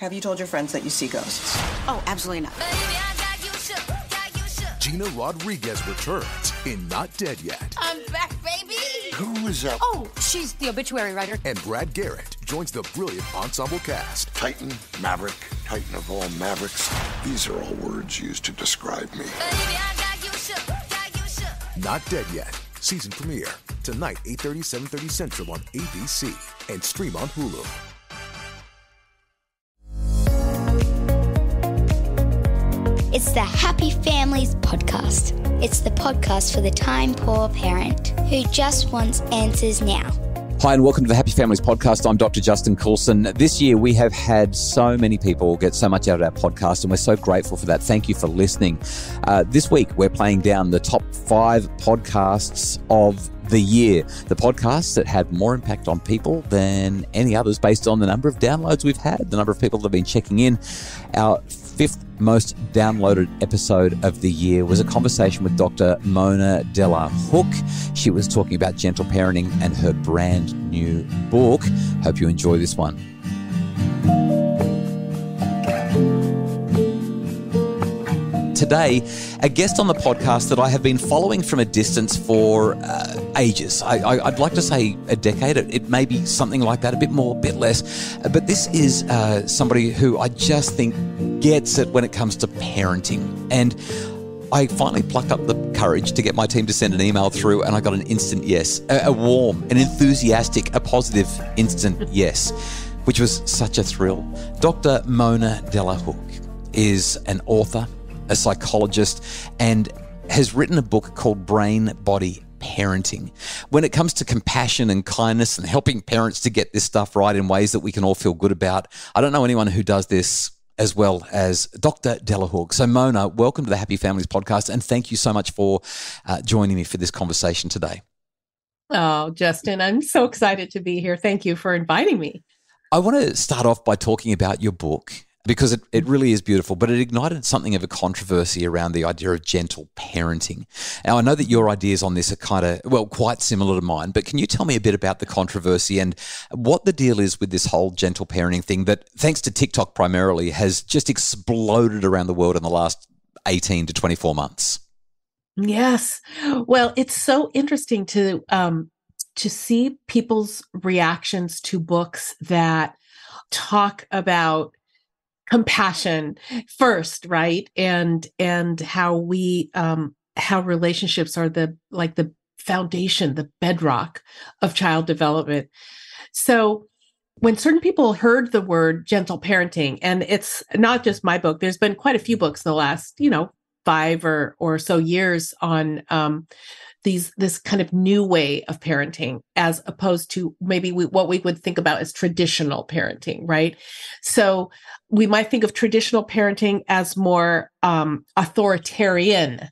Have you told your friends that you see ghosts? Oh, absolutely not. Gina Rodriguez returns in Not Dead Yet. I'm back, baby. Who is that? Oh, she's the obituary writer. And Brad Garrett joins the brilliant ensemble cast. Titan, Maverick, Titan of all Mavericks. These are all words used to describe me. Not Dead Yet. Season premiere. Tonight, 8:30, 7:30 Central on ABC. And stream on Hulu. It's the Happy Families podcast. It's the podcast for the time-poor parent who just wants answers now. Hi and welcome to the Happy Families podcast. I'm Dr. Justin Coulson. This year we have had so many people get so much out of our podcast and we're so grateful for that. Thank you for listening. This week we're playing down the top 5 podcasts of the year. The podcasts that had more impact on people than any others based on the number of downloads we've had, the number of people that have been checking in. Our 5th most downloaded episode of the year was a conversation with Dr. Mona Della Hook. She was talking about gentle parenting and her brand new book. Hope you enjoy this one. Today, a guest on the podcast that I have been following from a distance for ages. I'd like to say a decade. It may be something like that, a bit more, a bit less. But this is somebody who I just think gets it when it comes to parenting. And I finally plucked up the courage to get my team to send an email through, and I got an instant yes. A warm, an enthusiastic, a positive instant yes, which was such a thrill. Dr. Mona Della Hook is an author, a psychologist, and has written a book called Brain Body Parenting. When it comes to compassion and kindness and helping parents to get this stuff right in ways that we can all feel good about, I don't know anyone who does this as well as Dr. Della Hook. So Mona, welcome to the Happy Families podcast, and thank you so much for joining me for this conversation today. Oh, Justin, I'm so excited to be here. Thank you for inviting me. I want to start off by talking about your book, because it really is beautiful, but it ignited something of a controversy around the idea of gentle parenting. Now, I know that your ideas on this are quite similar to mine, but can you tell me a bit about the controversy and what the deal is with this whole gentle parenting thing that, thanks to TikTok primarily, has just exploded around the world in the last 18 to 24 months? Yes. Well, it's so interesting to see people's reactions to books that talk about compassion first, right? And how we how relationships are the foundation, the bedrock of child development. So when certain people heard the word gentle parenting, and it's not just my book, there's been quite a few books in the last, 5 or so years on this kind of new way of parenting, as opposed to maybe what we would think about as traditional parenting, right? So we might think of traditional parenting as more authoritarian,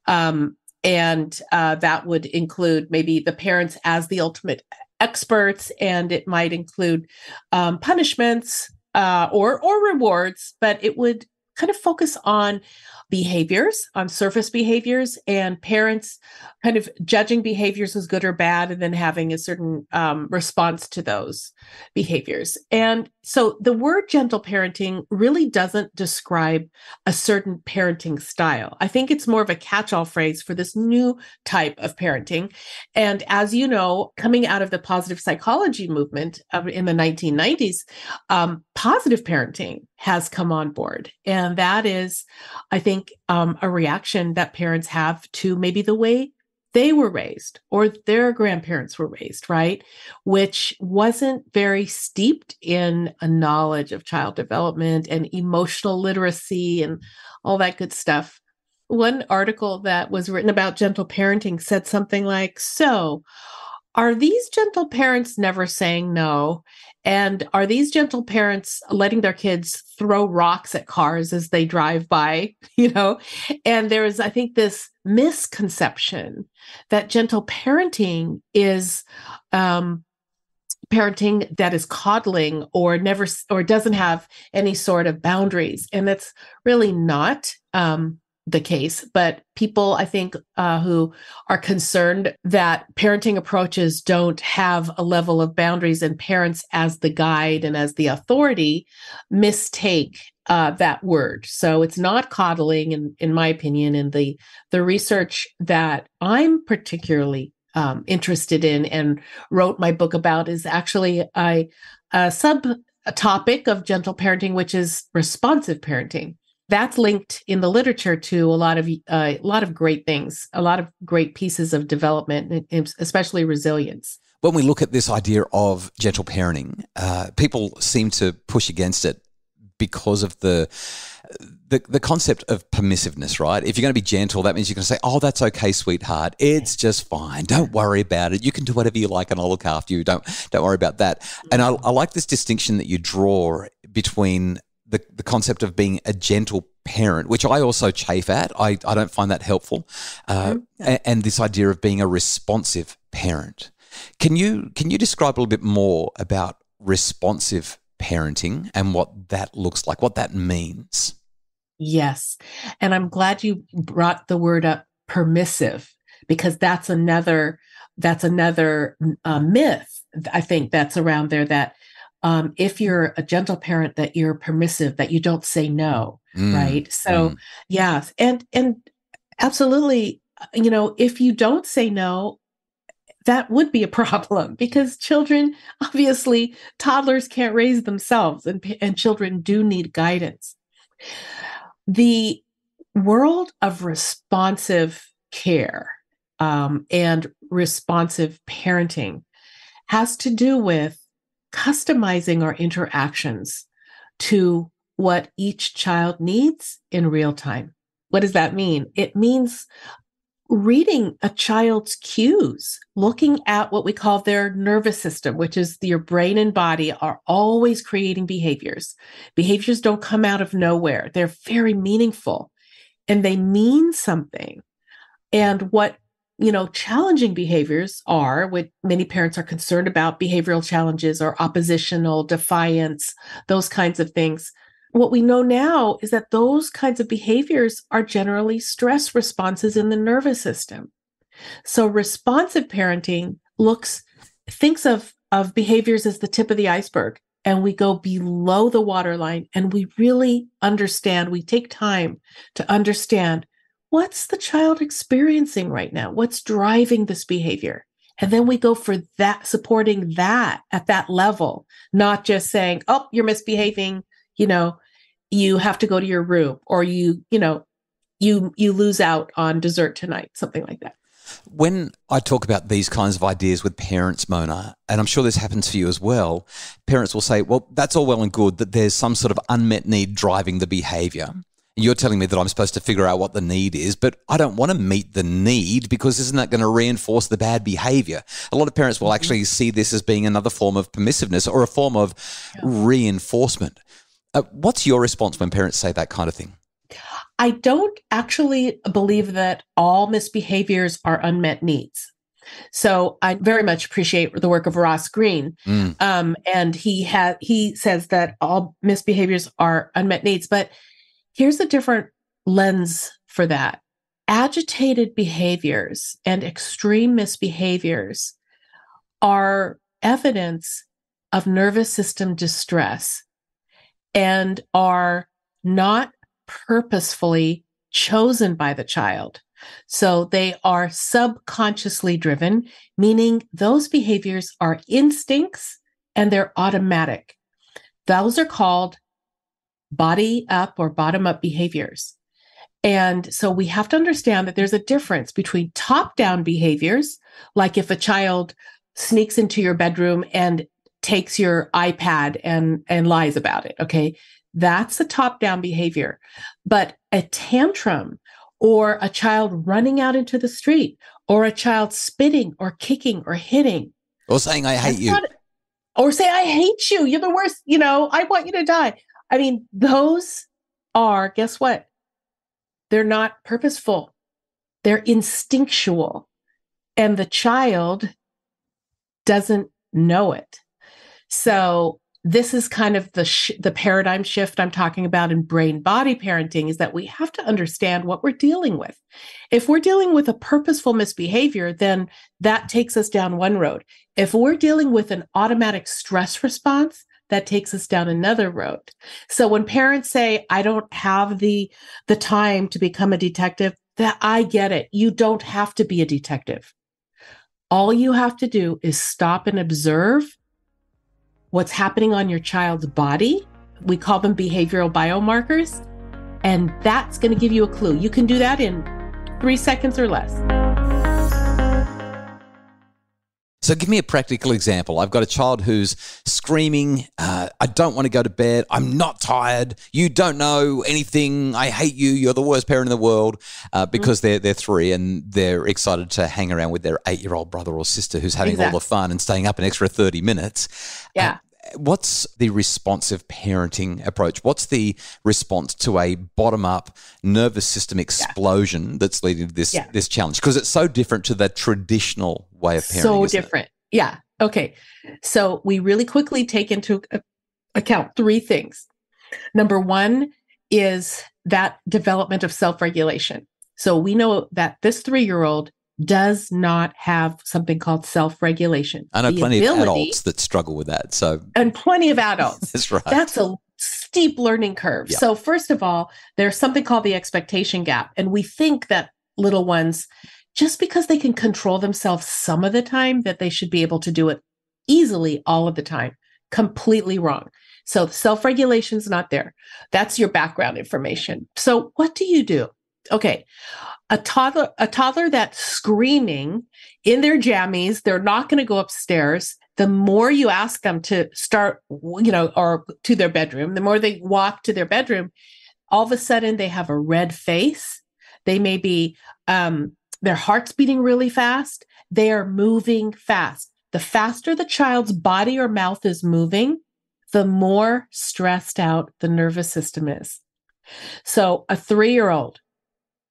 and that would include maybe the parents as the ultimate experts, and it might include punishments or rewards, but it would kind of focus on behaviors, on surface behaviors, and parents kind of judging behaviors as good or bad, and then having a certain response to those behaviors. And so the word gentle parenting really doesn't describe a certain parenting style. I think it's more of a catch-all phrase for this new type of parenting. And as you know, coming out of the positive psychology movement in the 1990s, positive parenting has come on board. And that is, I think, a reaction that parents have to maybe the way they were raised or their grandparents were raised, right? Which wasn't very steeped in a knowledge of child development and emotional literacy and all that good stuff. One article that was written about gentle parenting said something like, so are these gentle parents never saying no? And are these gentle parents letting their kids throw rocks at cars as they drive by, And there is, I think, this misconception that gentle parenting is parenting that is coddling or doesn't have any sort of boundaries. And that's really not the case, but people, I think, who are concerned that parenting approaches don't have a level of boundaries and parents as the guide and as the authority mistake that word. So it's not coddling, in my opinion. And the research that I'm particularly interested in and wrote my book about is actually a subtopic of gentle parenting, which is responsive parenting. That's linked in the literature to a lot of great things, a lot of great pieces of development, especially resilience. When we look at this idea of gentle parenting, people seem to push against it because of the concept of permissiveness, right? If you're going to be gentle, that means you're going to say, "Oh, that's okay, sweetheart. It's just fine. Don't worry about it. You can do whatever you like, and I'll look after you. Don't worry about that." And I like this distinction that you draw between the concept of being a gentle parent, which I also chafe at. I don't find that helpful, and this idea of being a responsive parent. Can you describe a little bit more about responsive parenting and what that looks like, what that means? Yes. And I'm glad you brought the word up, permissive, because that's another myth, I think, that's around there, that if you're a gentle parent, that you're permissive, that you don't say no, right? So, yes. And absolutely, if you don't say no, that would be a problem, because children, obviously, toddlers can't raise themselves, and children do need guidance. The world of responsive care and responsive parenting has to do with customizing our interactions to what each child needs in real time. What does that mean? It means reading a child's cues, looking at what we call their nervous system, which is your brain and body are always creating behaviors. Behaviors don't come out of nowhere. They're very meaningful and they mean something. And what challenging behaviors are, what many parents are concerned about, behavioral challenges or oppositional, defiance, those kinds of things. What we know now is that those kinds of behaviors are generally stress responses in the nervous system. So responsive parenting thinks of behaviors as the tip of the iceberg, and we go below the waterline and we really understand, we take time to understand, what's the child experiencing right now? What's driving this behavior? And then we go for that, supporting that at that level, not just saying, "Oh, you're misbehaving, you have to go to your room," or you lose out on dessert tonight, something like that. When I talk about these kinds of ideas with parents, Mona, and I'm sure this happens for you as well, parents will say, "Well, that's all well and good that there's some sort of unmet need driving the behavior. You're telling me that I'm supposed to figure out what the need is, but I don't want to meet the need, because isn't that going to reinforce the bad behavior?" A lot of parents will actually see this as being another form of permissiveness or a form of reinforcement. What's your response when parents say that kind of thing? I don't actually believe that all misbehaviors are unmet needs. So I very much appreciate the work of Ross Greene. And he says that all misbehaviors are unmet needs, but here's a different lens for that. Agitated behaviors and extreme misbehaviors are evidence of nervous system distress and are not purposefully chosen by the child. So they are subconsciously driven, meaning those behaviors are instincts and they're automatic. Those are called body up or bottom up behaviors. And so we have to understand that there's a difference between top down behaviors, like if a child sneaks into your bedroom and takes your iPad and lies about it. Okay. That's a top down behavior. But a tantrum, or a child running out into the street, or a child spitting or kicking or hitting, or saying, "I hate you," or say, "I hate you. You're the worst. I want you to die." I mean, those are, guess what? They're not purposeful. They're instinctual. And the child doesn't know it. So this is kind of the paradigm shift I'm talking about in brain-body parenting, is that we have to understand what we're dealing with. If we're dealing with a purposeful misbehavior, then that takes us down one road. If we're dealing with an automatic stress response, that takes us down another road. So when parents say, I don't have the time to become a detective, that I get it. You don't have to be a detective. All you have to do is stop and observe what's happening on your child's body. We call them behavioral biomarkers. And that's going to give you a clue. You can do that in 3 seconds or less. So give me a practical example. I've got a child who's screaming, I don't want to go to bed. I'm not tired. You don't know anything. I hate you. You're the worst parent in the world, because they're 3 and they're excited to hang around with their 8-year-old brother or sister who's having all the fun and staying up an extra 30 minutes. Yeah. What's the responsive parenting approach? What's the response to a bottom-up nervous system explosion that's leading to this challenge? Because it's so different to the traditional way of parenting. So different. Yeah. Okay. So we really quickly take into account 3 things. Number 1 is that development of self-regulation. So we know that this 3-year-old does not have something called self-regulation. I know plenty of adults that struggle with that. And plenty of adults. That's right. That's a steep learning curve. Yeah. So first of all, there's something called the expectation gap. And we think that little ones, just because they can control themselves some of the time, that they should be able to do it easily all of the time. Completely wrong. So self-regulation is not there. That's your background information. So what do you do? Okay. A toddler that's screaming in their jammies, they're not going to go upstairs. The more you ask them to start, or to their bedroom, the more they walk to their bedroom, all of a sudden they have a red face. They may be, their heart's beating really fast. They are moving fast. The faster the child's body or mouth is moving, the more stressed out the nervous system is. So a 3-year-old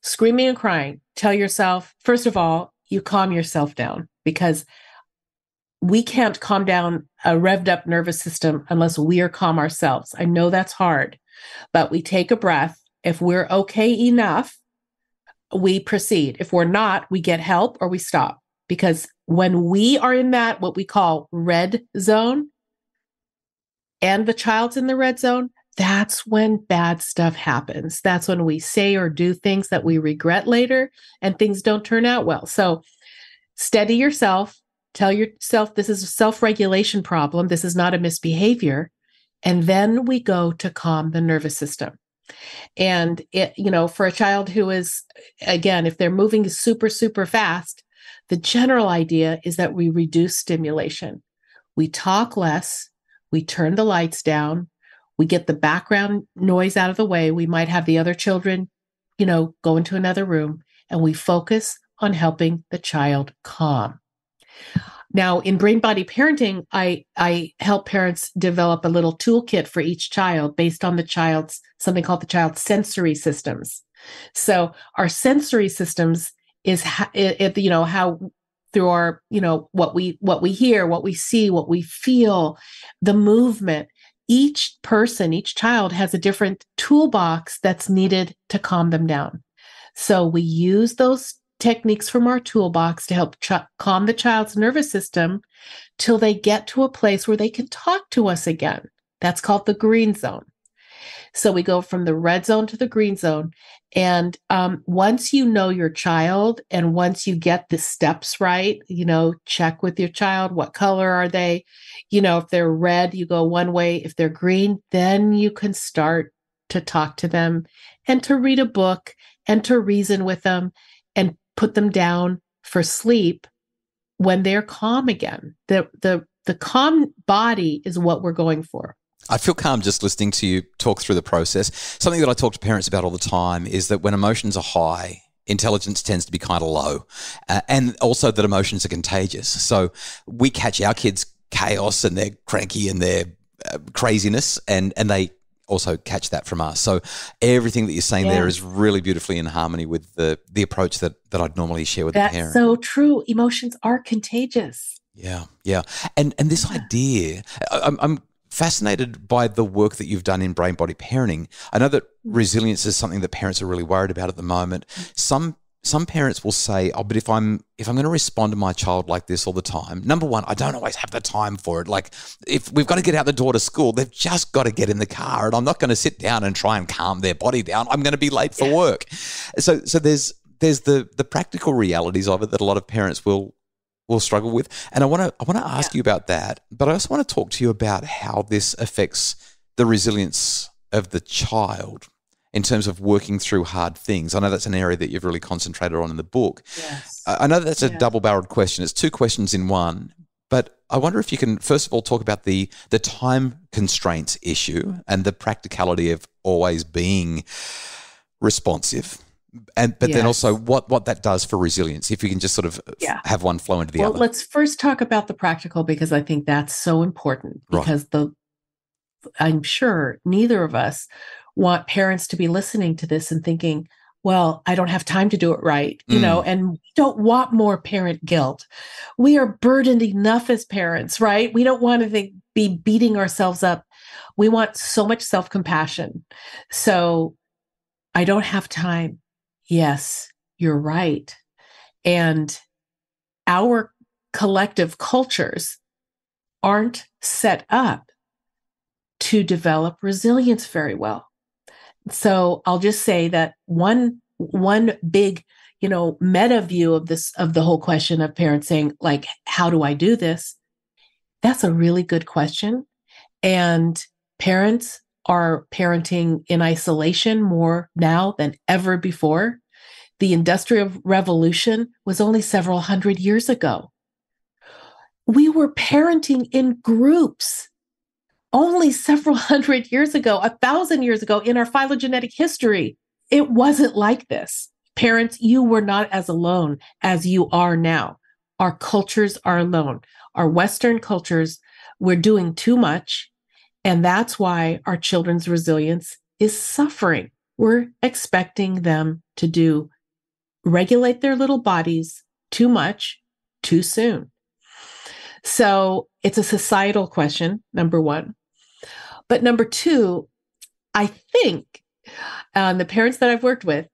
screaming and crying, tell yourself, first of all, you calm yourself down, because we can't calm down a revved up nervous system unless we are calm ourselves. I know that's hard, but we take a breath. If we're okay enough, we proceed. If we're not, we get help or we stop. Because when we are in that, what we call red zone, and the child's in the red zone, that's when bad stuff happens. That's when we say or do things that we regret later and things don't turn out well. So steady yourself. Tell yourself this is a self-regulation problem. This is not a misbehavior. And then we go to calm the nervous system. And for a child who is, again, if they're moving super, super fast, the general idea is that we reduce stimulation. We talk less. We turn the lights down. We get the background noise out of the way. We might have the other children, go into another room, and we focus on helping the child calm. Now, in brain-body parenting, I help parents develop a little toolkit for each child based on something called the child's sensory systems. So our sensory systems is how through our, what we hear, what we see, what we feel, the movement. Each child has a different toolbox that's needed to calm them down. So we use those techniques from our toolbox to help calm the child's nervous system till they get to a place where they can talk to us again. That's called the green zone. So we go from the red zone to the green zone. And once you know your child, and once you get the steps right, check with your child, what color are they? If they're red, you go one way. If they're green, then you can start to talk to them and to read a book and to reason with them and put them down for sleep when they're calm again. The calm body is what we're going for. I feel calm just listening to you talk through the process. Something that I talk to parents about all the time is that when emotions are high, intelligence tends to be kind of low, and also that emotions are contagious. So we catch our kids' chaos and their cranky and their craziness, and they also catch that from us. So everything that you're saying there is really beautifully in harmony with the approach that I'd normally share with the parent. That's so true. Emotions are contagious. Yeah. And this idea, I'm fascinated by the work that you've done in brain body parenting. I know that resilience is something that parents are really worried about at the moment. Some parents will say, "Oh, but if I'm going to respond to my child like this all the time, number one, I don't always have the time for it. Like, if we've got to get out the door to school, they've just got to get in the car, and I'm not going to sit down and try and calm their body down. I'm going to be late for work." So there's the practical realities of it that a lot of parents will struggle with, and I want to ask you about that. But I also want to talk to you about how this affects the resilience of the child in terms of working through hard things. I know that's an area that you've really concentrated on in the book. Yes. I know that's a double-barreled question. It's two questions in one. But I wonder if you can, first of all, talk about the time constraints issue and the practicality of always being responsive. But then also what that does for resilience, if you can just sort of have one flow into the other. Well, let's first talk about the practical, because I think that's so important, because I'm sure neither of us want parents to be listening to this and thinking, well, I don't have time to do it right, and we don't want more parent guilt. We are burdened enough as parents, right? We don't want to be beating ourselves up. We want so much self-compassion. So I don't have time. Yes, you're right. And our collective cultures aren't set up to develop resilience very well. So I'll just say that one big, meta view of the whole question of parents saying, like, how do I do this? That's a really good question. And parents are parenting in isolation more now than ever before. The Industrial Revolution was only several hundred years ago. We were parenting in groups only several hundred years ago, 1,000 years ago in our phylogenetic history. It wasn't like this. Parents, you were not as alone as you are now. Our cultures are alone. Our Western cultures, we're doing too much. And that's why our children's resilience is suffering. We're expecting them to regulate their little bodies too much, too soon. So it's a societal question, number one. But number two, I think the parents that I've worked with,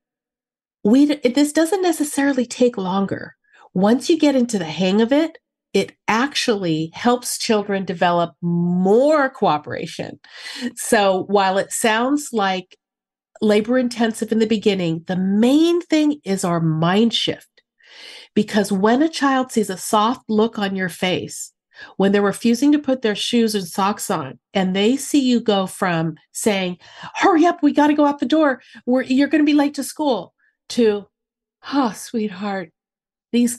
this doesn't necessarily take longer. Once you get into the hang of it, it actually helps children develop more cooperation. So while it sounds like labor intensive in the beginning, the main thing is our mind shift. Because when a child sees a soft look on your face, when they're refusing to put their shoes and socks on, and they see you go from saying, hurry up, we got to go out the door, you're going to be late to school, to, oh, sweetheart,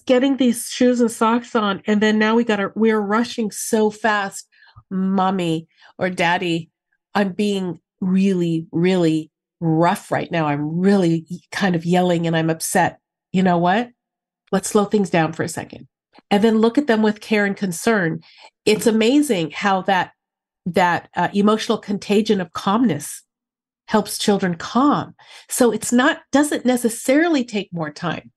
getting these shoes and socks on, and then now we're rushing so fast, mommy or daddy, I'm being really, really rough right now. I'm really kind of yelling and I'm upset. You know what? Let's slow things down for a second. And then look at them with care and concern. It's amazing how that emotional contagion of calmness helps children calm. So doesn't necessarily take more time.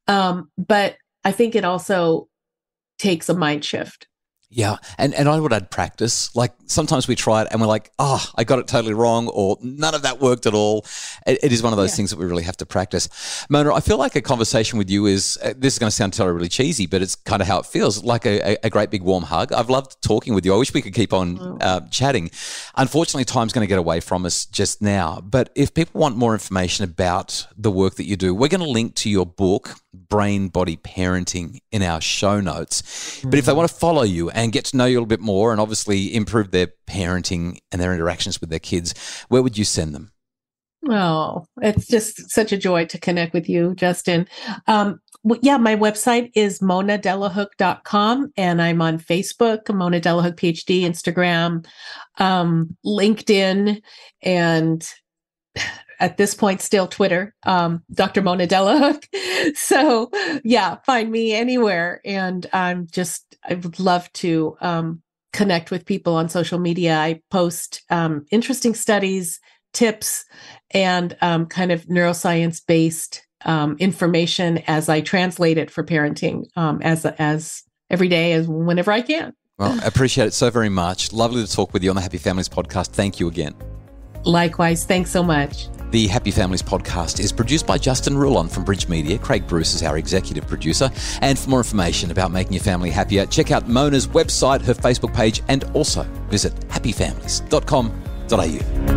But I think it also takes a mind shift. Yeah. And I would add practice. Like sometimes we try it and we're like, oh, I got it totally wrong, or none of that worked at all. It is one of those things that we really have to practice. Mona, I feel like a conversation with you is, this is going to sound totally really cheesy, but it's kind of how it feels, like a great big warm hug. I've loved talking with you. I wish we could keep on chatting. Unfortunately, time's going to get away from us just now. But if people want more information about the work that you do, we're going to link to your book, Brain Body Parenting, in our show notes. But if they want to follow you and get to know you a little bit more and obviously improve their parenting and their interactions with their kids, where would you send them? Oh, it's just such a joy to connect with you, Justin. My website is monadelahook.com, and I'm on Facebook, Mona Delahook PhD, Instagram, LinkedIn, and at this point, still Twitter, Dr. Mona Delahook. So find me anywhere. And I would love to connect with people on social media. I post interesting studies, tips, and kind of neuroscience-based information as I translate it for parenting as every day, as whenever I can. Well, I appreciate it so very much. Lovely to talk with you on the Happy Families podcast. Thank you again. Likewise. Thanks so much. The Happy Families podcast is produced by Justin Rulon from Bridge Media. Craig Bruce is our executive producer. And for more information about making your family happier, check out Mona's website, her Facebook page, and also visit happyfamilies.com.au.